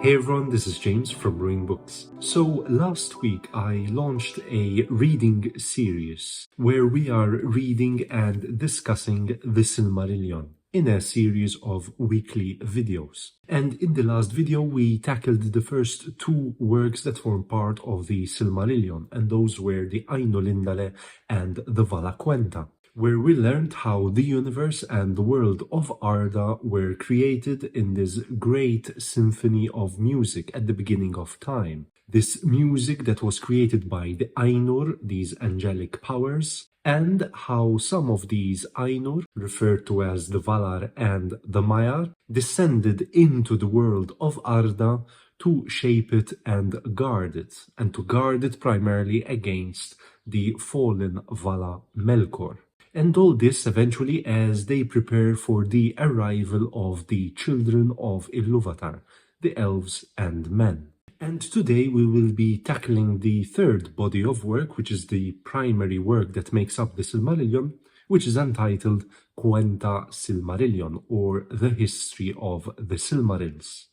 Hey everyone, this is James from Brewing Books. So last week I launched a reading series where we are reading and discussing the Silmarillion in a series of weekly videos. And in the last video we tackled the first two works that form part of the Silmarillion, and those were the Ainulindale and the Vala Quenta, where we learned how the universe and the world of Arda were created in this great symphony of music at the beginning of time. This music that was created by the Ainur, these angelic powers, and how some of these Ainur, referred to as the Valar and the Maiar, descended into the world of Arda to shape it and to guard it primarily against the fallen Vala Melkor. And all this eventually as they prepare for the arrival of the children of Ilúvatar, the elves and men. And today we will be tackling the third body of work, which is the primary work that makes up the Silmarillion, which is entitled Quenta Silmarillion, or The History of the Silmarils.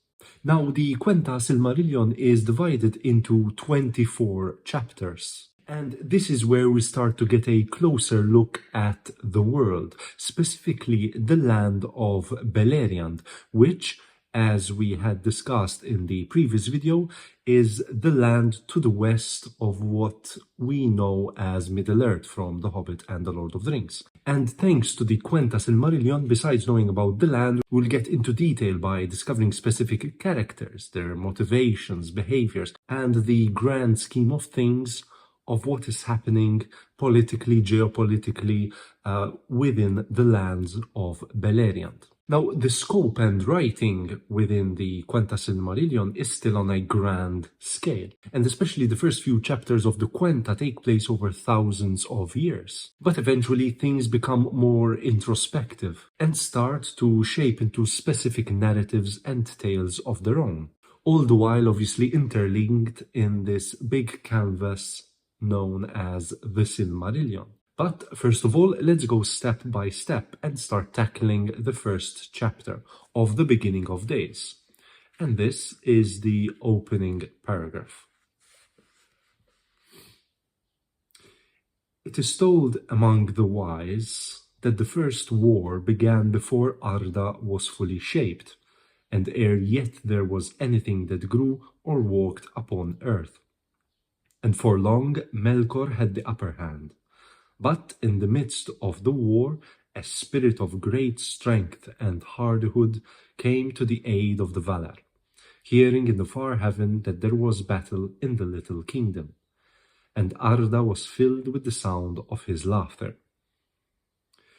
Now, the Quenta Silmarillion is divided into 24 chapters. And this is where we start to get a closer look at the world, specifically the land of Beleriand, which, as we had discussed in the previous video, is the land to the west of what we know as Middle-earth from The Hobbit and The Lord of the Rings. And thanks to the Quenta Silmarillion, besides knowing about the land, we'll get into detail by discovering specific characters, their motivations, behaviors, and the grand scheme of things of what is happening politically, geopolitically, within the lands of Beleriand. Now, the scope and writing within the Quenta Silmarillion is still on a grand scale, and especially the first few chapters of the Quenta take place over thousands of years. But eventually things become more introspective and start to shape into specific narratives and tales of their own, all the while obviously interlinked in this big canvas known as the Silmarillion. But first of all, let's go step by step and start tackling the first chapter of the beginning of days. And this is the opening paragraph. It is told among the wise that the first war began before Arda was fully shaped, and ere yet there was anything that grew or walked upon earth. And for long Melkor had the upper hand. But in the midst of the war, a spirit of great strength and hardihood came to the aid of the Valar, hearing in the far heaven that there was battle in the little kingdom. And Arda was filled with the sound of his laughter.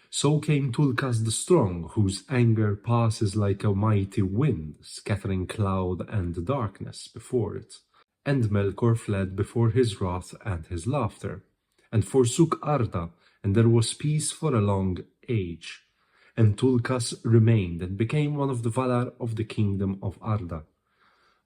So came Tulkas the Strong, whose anger passes like a mighty wind, scattering cloud and darkness before it. And Melkor fled before his wrath and his laughter, and forsook Arda, and there was peace for a long age. And Tulkas remained and became one of the Valar of the kingdom of Arda.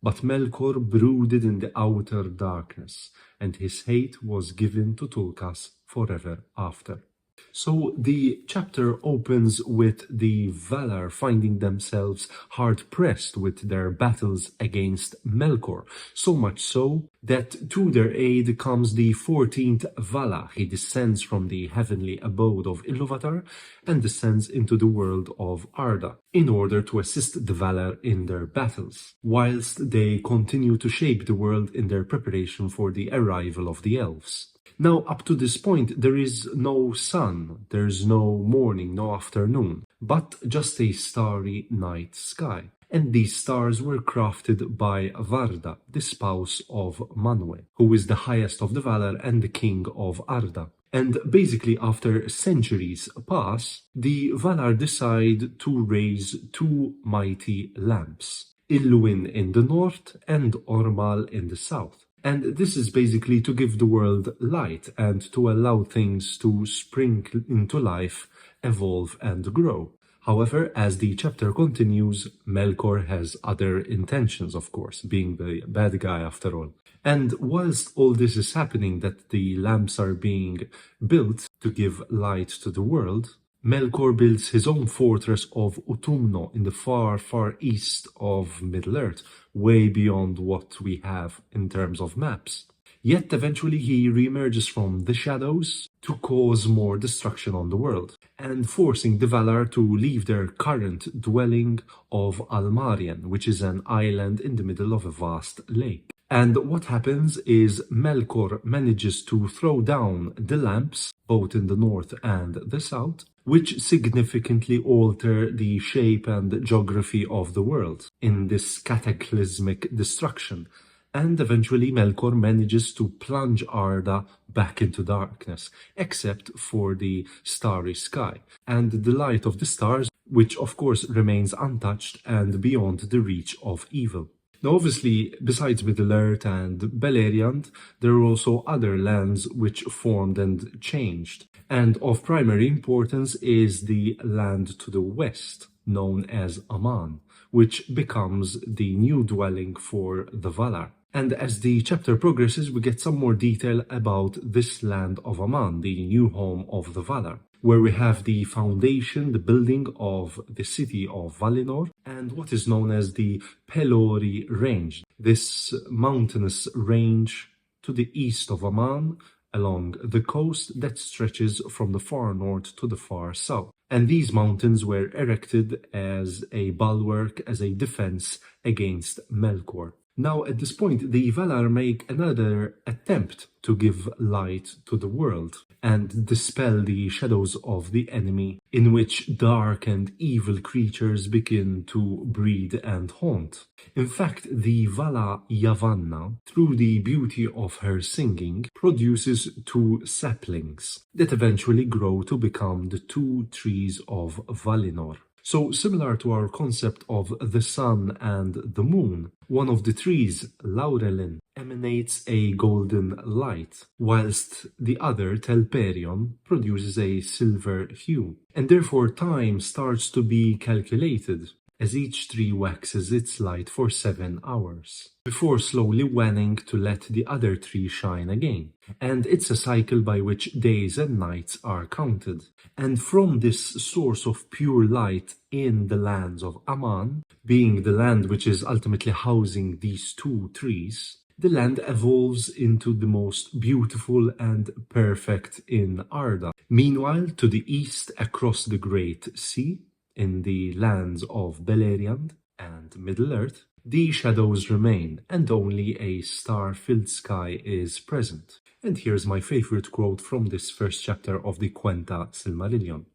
But Melkor brooded in the outer darkness, and his hate was given to Tulkas forever after. So the chapter opens with the Valar finding themselves hard-pressed with their battles against Melkor, so much so that to their aid comes the 14th Vala. He descends from the heavenly abode of Ilúvatar and descends into the world of Arda in order to assist the Valar in their battles, whilst they continue to shape the world in their preparation for the arrival of the Elves. Now, up to this point, there is no sun, there's no morning, no afternoon, but just a starry night sky. And these stars were crafted by Varda, the spouse of Manwë, who is the highest of the Valar and the king of Arda. And basically, after centuries pass, the Valar decide to raise two mighty lamps, Illuin in the north and Ormal in the south. And this is basically to give the world light and to allow things to spring into life, evolve and grow. However, as the chapter continues, Melkor has other intentions, of course, being the bad guy after all. And whilst all this is happening, that the lamps are being built to give light to the world, Melkor builds his own fortress of Utumno in the far, far east of Middle-earth, way beyond what we have in terms of maps. Yet eventually he reemerges from the shadows to cause more destruction on the world, and forcing the Valar to leave their current dwelling of Almarien, which is an island in the middle of a vast lake. And what happens is Melkor manages to throw down the lamps, both in the north and the south, which significantly alter the shape and geography of the world in this cataclysmic destruction. And eventually Melkor manages to plunge Arda back into darkness, except for the starry sky, and the light of the stars, which of course remains untouched and beyond the reach of evil. Now obviously, besides Middle-earth and Beleriand, there are also other lands which formed and changed, and of primary importance is the land to the west, known as Aman, which becomes the new dwelling for the Valar. And as the chapter progresses, we get some more detail about this land of Aman, the new home of the Valar, where we have the foundation, the building of the city of Valinor, and what is known as the Pelori Range, this mountainous range to the east of Aman, along the coast that stretches from the far north to the far south. And these mountains were erected as a bulwark, as a defense against Melkor. Now, at this point, the Valar make another attempt to give light to the world and dispel the shadows of the enemy, in which dark and evil creatures begin to breed and haunt. In fact, the Vala Yavanna, through the beauty of her singing, produces two saplings that eventually grow to become the two trees of Valinor. So similar to our concept of the sun and the moon, one of the trees, Laurelin, emanates a golden light, whilst the other, Telperion, produces a silver hue. And therefore time starts to be calculated, as each tree waxes its light for 7 hours, before slowly waning to let the other tree shine again. And it's a cycle by which days and nights are counted. And from this source of pure light in the lands of Aman, being the land which is ultimately housing these two trees, the land evolves into the most beautiful and perfect in Arda. Meanwhile, to the east, across the Great Sea, in the lands of Beleriand and Middle-earth, the shadows remain, and only a star-filled sky is present. And here's my favorite quote from this first chapter of the Quenta Silmarillion.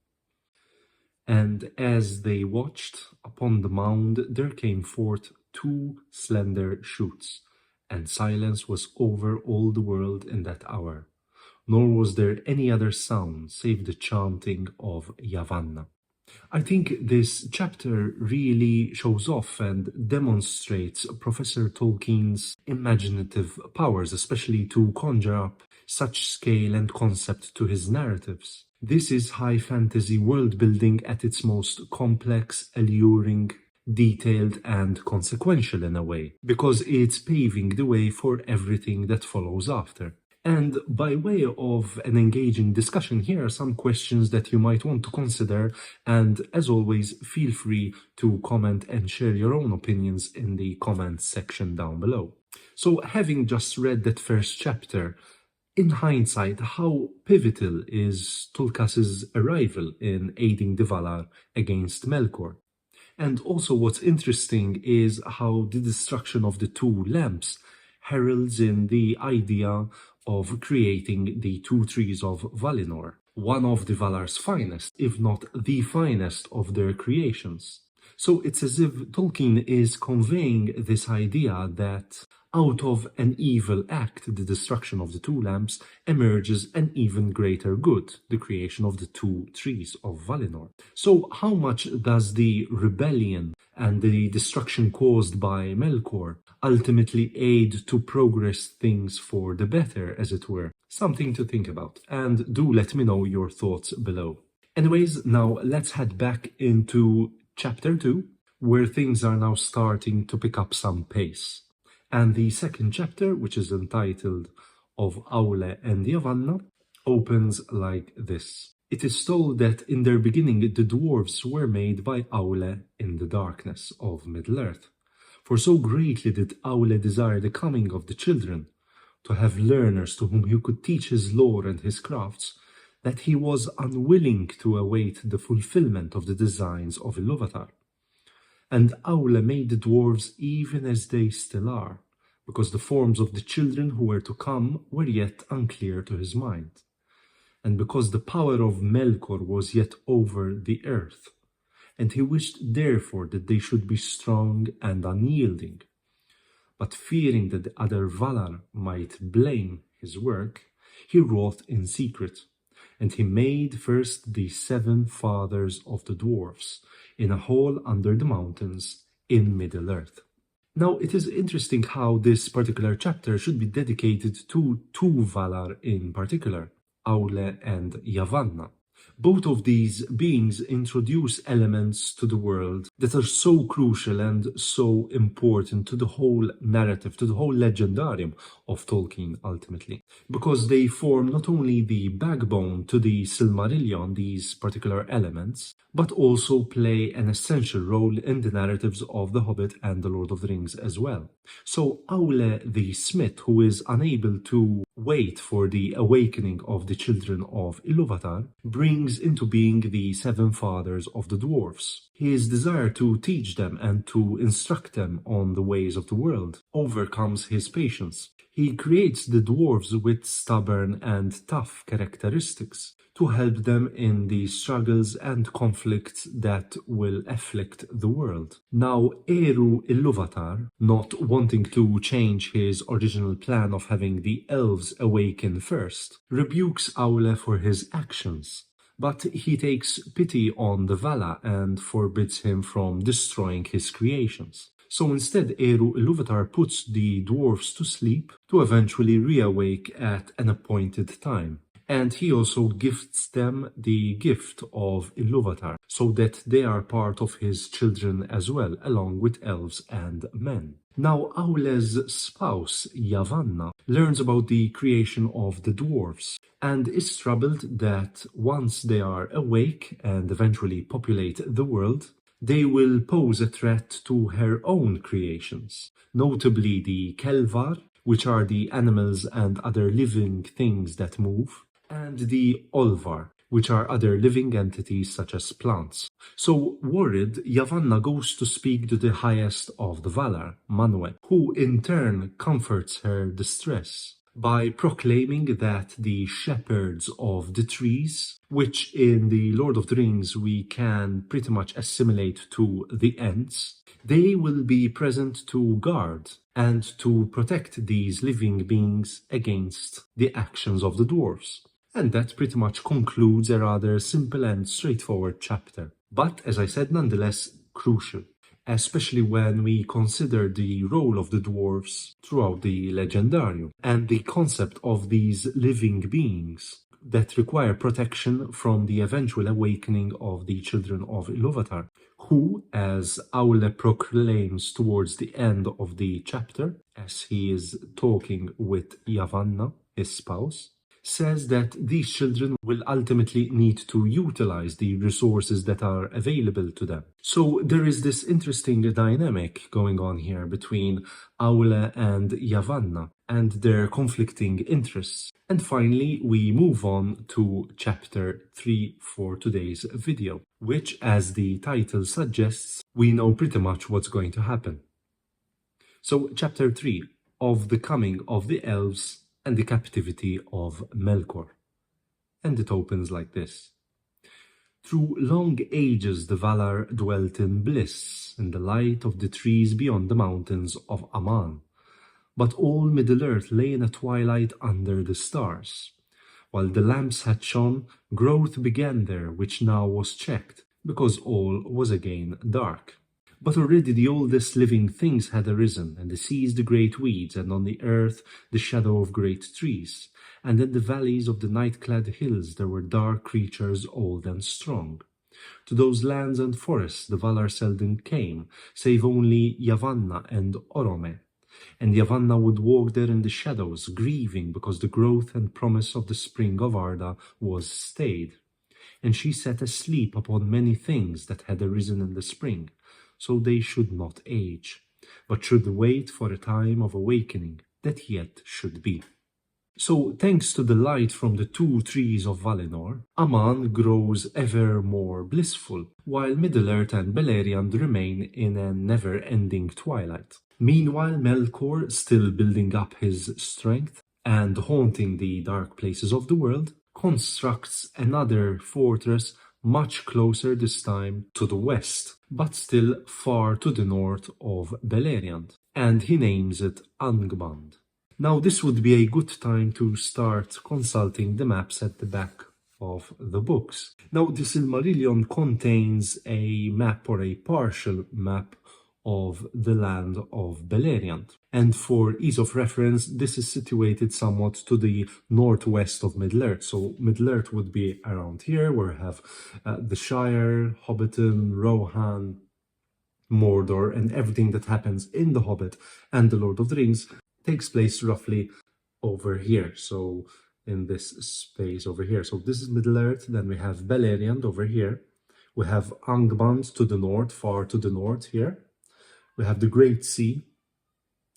And as they watched, upon the mound there came forth two slender shoots, and silence was over all the world in that hour, nor was there any other sound save the chanting of Yavanna. I think this chapter really shows off and demonstrates Professor Tolkien's imaginative powers, especially to conjure up such scale and concept to his narratives. This is high fantasy world building at its most complex, alluring, detailed and consequential in a way, because it's paving the way for everything that follows after. And by way of an engaging discussion, here are some questions that you might want to consider, and as always, feel free to comment and share your own opinions in the comments section down below. So, having just read that first chapter, in hindsight, how pivotal is Tulkas's arrival in aiding the Valar against Melkor? And also what's interesting is how the destruction of the two lamps heralds in the idea of creating the two trees of Valinor, one of the Valar's finest, if not the finest of their creations. So it's as if Tolkien is conveying this idea that out of an evil act, the destruction of the two lamps, emerges an even greater good, the creation of the two trees of Valinor. So how much does the rebellion and the destruction caused by Melkor ultimately aid to progress things for the better, as it were? Something to think about, and do let me know your thoughts below. Anyways, now let's head back into chapter 2, where things are now starting to pick up some pace. And the second chapter, which is entitled Of Aule and Yavanna, opens like this. It is told that in their beginning the dwarves were made by Aule in the darkness of Middle-earth. For so greatly did Aule desire the coming of the children, to have learners to whom he could teach his lore and his crafts, that he was unwilling to await the fulfillment of the designs of Iluvatar. And Aule made the dwarves even as they still are, because the forms of the children who were to come were yet unclear to his mind, and because the power of Melkor was yet over the earth, and he wished therefore that they should be strong and unyielding. But fearing that the other Valar might blame his work, he wrought in secret, and he made first the 7 fathers of the dwarfs in a hole under the mountains in Middle-earth. Now, it is interesting how this particular chapter should be dedicated to 2 Valar in particular, Aule and Yavanna. Both of these beings introduce elements to the world that are so crucial and so important to the whole narrative, to the whole legendarium of Tolkien ultimately, because they form not only the backbone to the Silmarillion, these particular elements, but also play an essential role in the narratives of The Hobbit and The Lord of the Rings as well. So Aule the smith, who is unable to wait for the awakening of the children of Iluvatar, brings into being the 7 fathers of the dwarfs. His desire to teach them and to instruct them on the ways of the world overcomes his patience. He creates the dwarves with stubborn and tough characteristics to help them in the struggles and conflicts that will afflict the world. Now, Eru Iluvatar, not wanting to change his original plan of having the elves awaken first, rebukes Aule for his actions. But he takes pity on the Vala and forbids him from destroying his creations. So instead, Eru Iluvatar puts the dwarfs to sleep to eventually reawake at an appointed time. And he also gifts them the gift of Iluvatar, so that they are part of his children as well, along with elves and men. Now, Aule's spouse, Yavanna, learns about the creation of the dwarves, and is troubled that once they are awake and eventually populate the world, they will pose a threat to her own creations, notably the Kelvar, which are the animals and other living things that move, and the Olvar, which are other living entities such as plants. So worried, Yavanna goes to speak to the highest of the Valar, Manwë, who in turn comforts her distress by proclaiming that the shepherds of the trees, which in the Lord of the Rings we can pretty much assimilate to the Ents, they will be present to guard and to protect these living beings against the actions of the dwarves. And that pretty much concludes a rather simple and straightforward chapter. But, as I said, nonetheless crucial, especially when we consider the role of the dwarves throughout the legendarium and the concept of these living beings that require protection from the eventual awakening of the children of Iluvatar, who, as Aule proclaims towards the end of the chapter, as he is talking with Yavanna, his spouse, says that these children will ultimately need to utilize the resources that are available to them. So there is this interesting dynamic going on here between Aule and Yavanna and their conflicting interests. And finally, we move on to chapter 3 for today's video, which, as the title suggests, we know pretty much what's going to happen. So chapter 3, of the coming of the elves and the captivity of Melkor. And it opens like this. Through long ages the Valar dwelt in bliss, in the light of the trees beyond the mountains of Aman. But all Middle-earth lay in a twilight under the stars. While the lamps had shone, growth began there, which now was checked, because all was again dark. But already the oldest living things had arisen, and the seas the great weeds, and on the earth the shadow of great trees. And in the valleys of the night-clad hills there were dark creatures old and strong. To those lands and forests the Valar seldom came, save only Yavanna and Orome. And Yavanna would walk there in the shadows, grieving because the growth and promise of the spring of Arda was stayed. and she sat asleep upon many things that had arisen in the spring, so they should not age, but should wait for a time of awakening that yet should be. So, thanks to the light from the two trees of Valinor, Aman grows ever more blissful, while Middle-earth and Beleriand remain in a never-ending twilight. Meanwhile, Melkor, still building up his strength and haunting the dark places of the world, constructs another fortress much closer this time to the west, but still far to the north of Beleriand, and he names it Angband. Now this would be a good time to start consulting the maps at the back of the books. Now the Silmarillion contains a map or a partial map of the land of Beleriand. And for ease of reference, this is situated somewhat to the northwest of Middle-earth. So Middle-earth would be around here, where we have the Shire, Hobbiton, Rohan, Mordor, and everything that happens in The Hobbit and The Lord of the Rings takes place roughly over here. So in this space over here. So this is Middle-earth, then we have Beleriand over here. We have Angband to the north, far to the north here. We have the Great Sea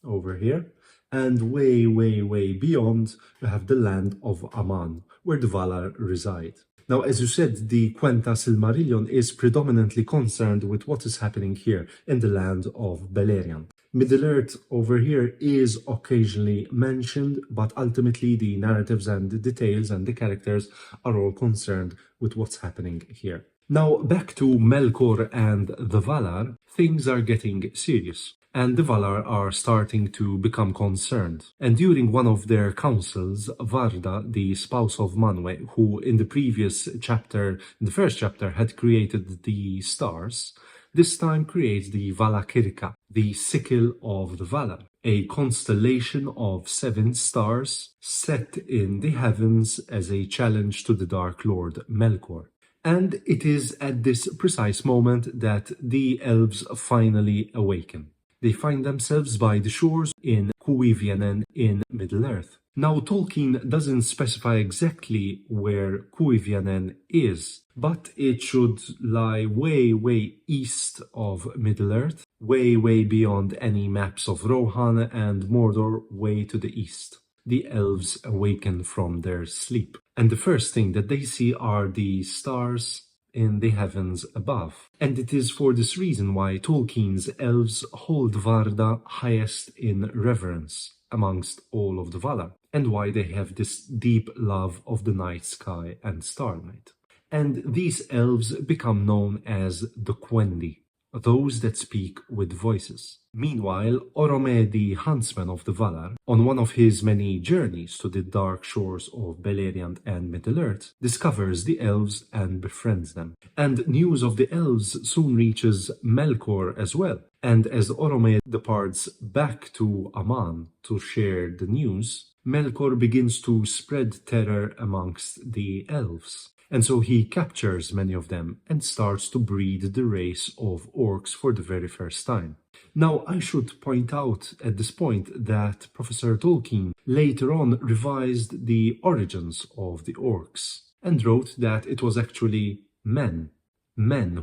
over here. And way, way, way beyond, we have the land of Aman, where the Valar reside. Now, as you said, the Quenta Silmarillion is predominantly concerned with what is happening here in the land of Beleriand. Middle-earth over here is occasionally mentioned, but ultimately the narratives and the details and the characters are all concerned with what's happening here. Now, back to Melkor and the Valar, things are getting serious, and the Valar are starting to become concerned. And during one of their councils, Varda, the spouse of Manwe, who in the previous chapter, in the first chapter, had created the stars, this time creates the Valakirka, the sickle of the Valar, a constellation of 7 stars set in the heavens as a challenge to the Dark Lord Melkor. And it is at this precise moment that the elves finally awaken. They find themselves by the shores in Cuivianen in Middle-earth. Now, Tolkien doesn't specify exactly where Cuivianen is, but it should lie way, way east of Middle-earth, way, way beyond any maps of Rohan and Mordor, way to the east. The elves awaken from their sleep, and the first thing that they see are the stars in the heavens above. And it is for this reason why Tolkien's elves hold Varda highest in reverence amongst all of the Valar, and why they have this deep love of the night sky and starlight. And these elves become known as the Quendi, those that speak with voices. Meanwhile, Orome, the huntsman of the Valar, on one of his many journeys to the dark shores of Beleriand and Middle-earth, discovers the elves and befriends them. And news of the elves soon reaches Melkor as well. And as Orome departs back to Aman to share the news, Melkor begins to spread terror amongst the elves. And so he captures many of them and starts to breed the race of orcs for the very first time. Now, I should point out at this point that Professor Tolkien later on revised the origins of the orcs and wrote that it was actually men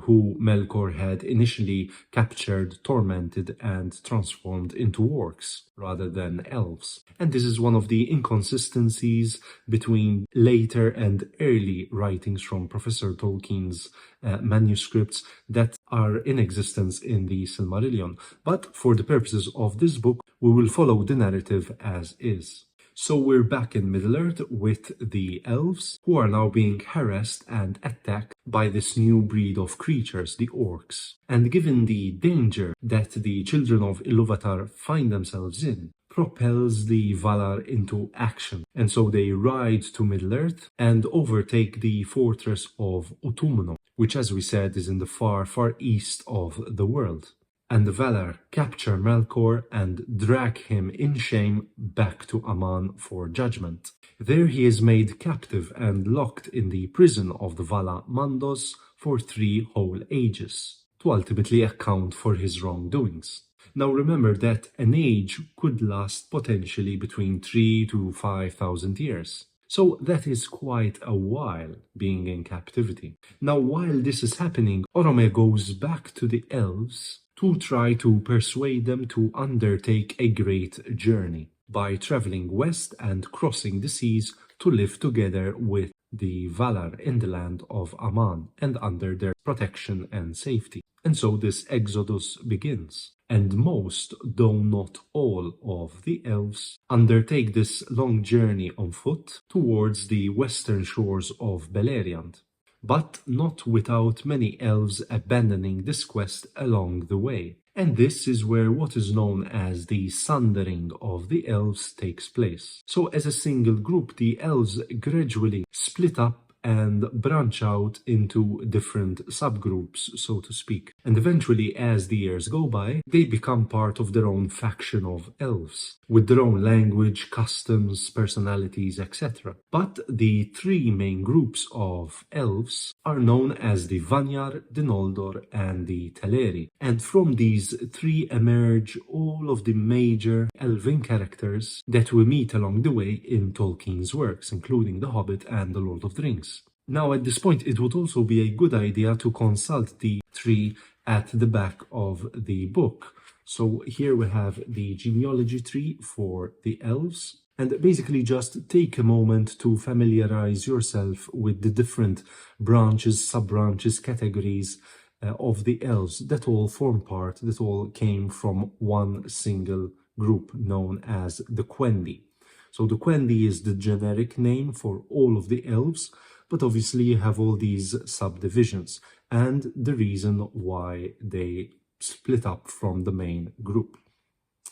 who Melkor had initially captured, tormented, and transformed into orcs, rather than elves. And this is one of the inconsistencies between later and early writings from Professor Tolkien's manuscripts that are in existence in the Silmarillion. But for the purposes of this book, we will follow the narrative as is. So we're back in Middle-earth with the elves, who are now being harassed and attacked by this new breed of creatures, the orcs. And given the danger that the children of Iluvatar find themselves in, propels the Valar into action. And so they ride to Middle-earth and overtake the fortress of Utumno, which, as we said, is in the far, far east of the world. And the Valar capture Melkor and drag him in shame back to Aman for judgment. There he is made captive and locked in the prison of the Vala Mandos for 3 whole ages, to ultimately account for his wrongdoings. Now remember that an age could last potentially between 3 to 5,000 years. So that is quite a while being in captivity. Now, while this is happening, Orome goes back to the elves to try to persuade them to undertake a great journey by traveling west and crossing the seas to live together with the Valar in the land of Aman and under their protection and safety. And so this exodus begins. And most, though not all, of the elves undertake this long journey on foot towards the western shores of Beleriand, but not without many elves abandoning this quest along the way. And this is where what is known as the sundering of the elves takes place. So as a single group, the elves gradually split up and branch out into different subgroups, so to speak. And eventually, as the years go by, they become part of their own faction of elves, with their own language, customs, personalities, etc. But the three main groups of elves are known as the Vanyar, the Noldor, and the Teleri. And from these three emerge all of the major elven characters that we meet along the way in Tolkien's works, including The Hobbit and The Lord of the Rings. Now, at this point, it would also be a good idea to consult the tree at the back of the book. So here we have the genealogy tree for the elves. And basically just take a moment to familiarize yourself with the different branches, sub-branches, categories of the elves that all form part, that all came from one single group known as the Quendi. So the Quendi is the generic name for all of the elves, but obviously you have all these subdivisions and the reason why they split up from the main group.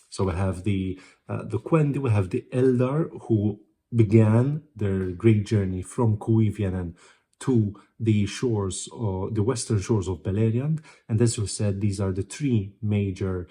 So we have the Quendi, we have the Eldar, who began their great journey from Cuivianen to the shores, or the western shores of Beleriand. And as we said, these are the three major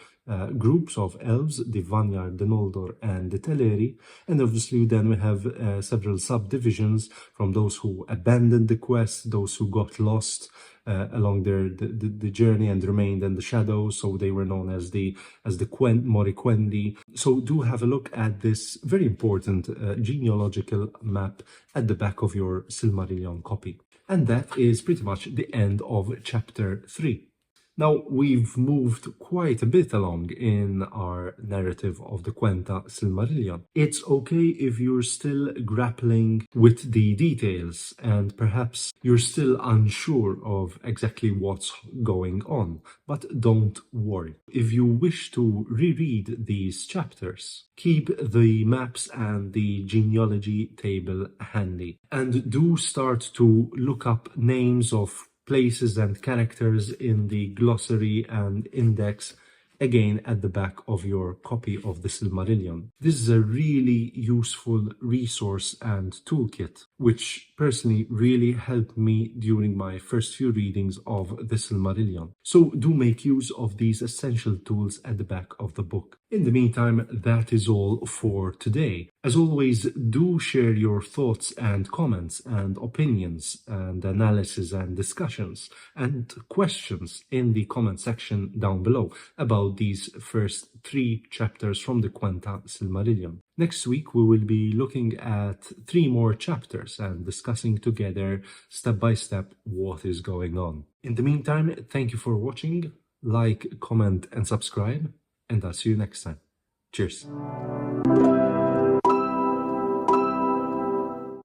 groups of elves, the Vanyar, the Noldor, and the Teleri. And obviously then we have several subdivisions from those who abandoned the quest, those who got lost along the journey and remained in the shadows, so they were known as the Moriquendi. So do have a look at this very important genealogical map at the back of your Silmarillion copy. And that is pretty much the end of chapter 3. Now, we've moved quite a bit along in our narrative of the Quenta Silmarillion. It's okay if you're still grappling with the details and perhaps you're still unsure of exactly what's going on, but don't worry. If you wish to reread these chapters, keep the maps and the genealogy table handy, and do start to look up names of places and characters in the glossary and index, again at the back of your copy of the Silmarillion. This is a really useful resource and toolkit, which personally really helped me during my first few readings of the Silmarillion. So do make use of these essential tools at the back of the book. In the meantime, that is all for today. As always, do share your thoughts and comments and opinions and analysis and discussions and questions in the comment section down below about these first 3 chapters from the Quenta Silmarillion. Next week, we will be looking at 3 more chapters and discussing together step by step what is going on. In the meantime, thank you for watching. Like, comment, and subscribe, and I'll see you next time. Cheers.